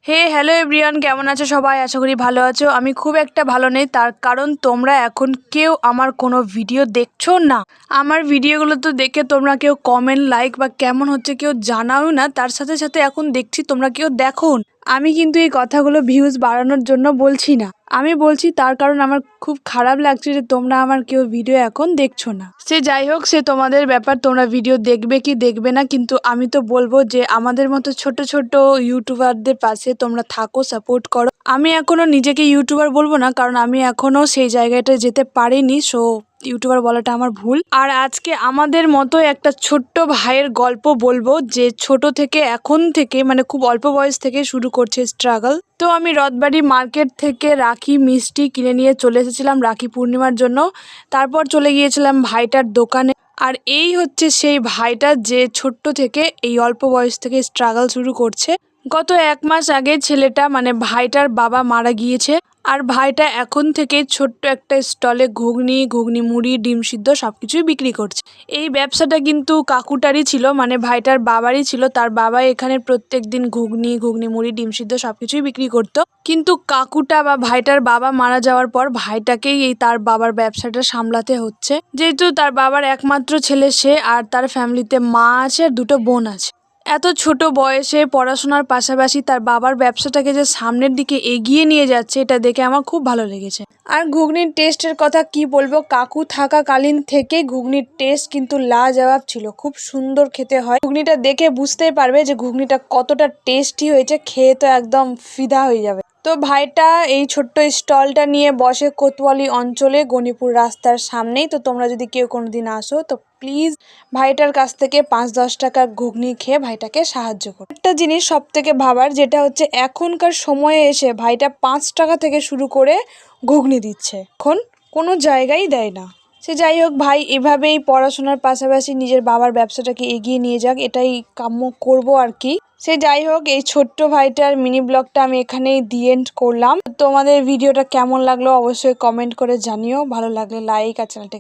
Hello everyone, কেমন আছো সবাই? আশা করি ভালো আছো। আমি খুব একটা ভালো নেই, তার কারণ তোমরা এখন কেউ আমার কোনো ভিডিও দেখছো না। আমার ভিডিওগুলো তো দেখে তোমরা কেউ কমেন্ট, লাইক বা কেমন হচ্ছে কেউ জানাও না। তার সাথে সাথে এখন দেখছি তোমরা কেউ দেখো না। আমি কিন্তু এই কথাগুলো ভিউজ বাড়ানোর জন্য বলছি না, আমি বলছি তার কারণ আমার খুব খারাপ লাগছে যে তোমরা আমার কেউ ভিডিও এখন দেখছো না। সে যাই হোক, সে তোমাদের ব্যাপার, তোমরা ভিডিও দেখবে কি দেখবে না, কিন্তু আমি তো বলবো যে আমাদের মতো ছোট ছোট ইউটিউবারদের পাশে তোমরা থাকো, সাপোর্ট করো। আমি এখনো নিজেকে ইউটিউবার বলবো না, কারণ আমি এখনো সেই জায়গাটায় যেতে পারিনি। সো ইউটিউবার বলাটা আমার ভুল। আর আজকে আমাদের মতো একটা ছোট্ট ভাইয়ের গল্প বলবো, যে ছোট থেকে এখন থেকে মানে খুব অল্প বয়স থেকে শুরু করছে স্ট্রাগল। তো আমি রথবাড়ি মার্কেট থেকে রাখি মিষ্টি কিনে নিয়ে চলে এসেছিলাম রাখি পূর্ণিমার জন্য। তারপর চলে গিয়েছিলাম ভাইটার দোকানে। আর এই হচ্ছে সেই ভাইটা যে ছোট্ট থেকে এই অল্প বয়স থেকে স্ট্রাগল শুরু করছে। গত 1 মাস আগে ছেলেটা মানে ভাইটার বাবা মারা গিয়েছে। আর ভাইটা এখন থেকে ছোট্ট একটা স্টলে ঘুগনি মুড়ি ডিম সিদ্ধ সবকিছুই বিক্রি করছে। এই ব্যবসাটা কিন্তু কাকুটারই ছিল, মানে ভাইটার বাবারই ছিল। তার বাবা এখানে প্রত্যেক দিন ঘুগনি মুড়ি ডিম সিদ্ধ সবকিছুই বিক্রি করতো। কিন্তু কাকুটা বা ভাইটার বাবা মারা যাওয়ার পর ভাইটাকেই এই তার বাবার ব্যবসাটা সামলাতে হচ্ছে, যেহেতু তার বাবার একমাত্র ছেলে সে। আর তার ফ্যামিলিতে মা আছে আর 2টো বোন আছে। এত ছোট বয়সে পড়াশোনার পাশাপাশি তার বাবার ব্যবসাটাকে যে সামনের দিকে এগিয়ে নিয়ে যাচ্ছে, এটা দেখে আমার খুব ভালো লেগেছে। আর ঘুগনির টেস্টের কথা কি বলবো, কাকু থাকাকালীন থেকে ঘুগনির টেস্ট কিন্তু লাজবাব ছিল, খুব সুন্দর খেতে হয়। ঘুগনিটা দেখে বুঝতেই পারবে যে ঘুগনিটা কতটা টেস্টি হয়েছে, খেয়ে তো একদম ফিদা হয়ে যাবে। তো ভাইটা এই ছোট্ট স্টলটা নিয়ে বসে কোতোয়ালি অঞ্চলে, গণিপুর রাস্তার সামনেই। তো তোমরা যদি কেউ কোনোদিন আসো তো প্লিজ ভাইটার কাছ থেকে 5-10 টাকার ঘুগনি খেয়ে ভাইটাকে সাহায্য করো। একটা জিনিস সব থেকে ভাবার, যেটা হচ্ছে এখনকার সময়ে এসে ভাইটা 5 টাকা থেকে শুরু করে ঘুগনি দিচ্ছে, এখন কোনো জায়গায় দেয় না। সে যাই হোক, ভাই এভাবেই পড়াশোনার পাশাপাশি নিজের বাবার ব্যবসাটাকে এগিয়ে নিয়ে যাক, এটাই কাম্য করব আর কি। সে যাই হোক, এই ছোট্ট ভাইটার মিনি ব্লগটা আমি এখানেই দি এন্ড করলাম। তোমাদের ভিডিওটা কেমন লাগলো অবশ্যই কমেন্ট করে জানিও। ভালো লাগলে লাইক আর চ্যানেলটা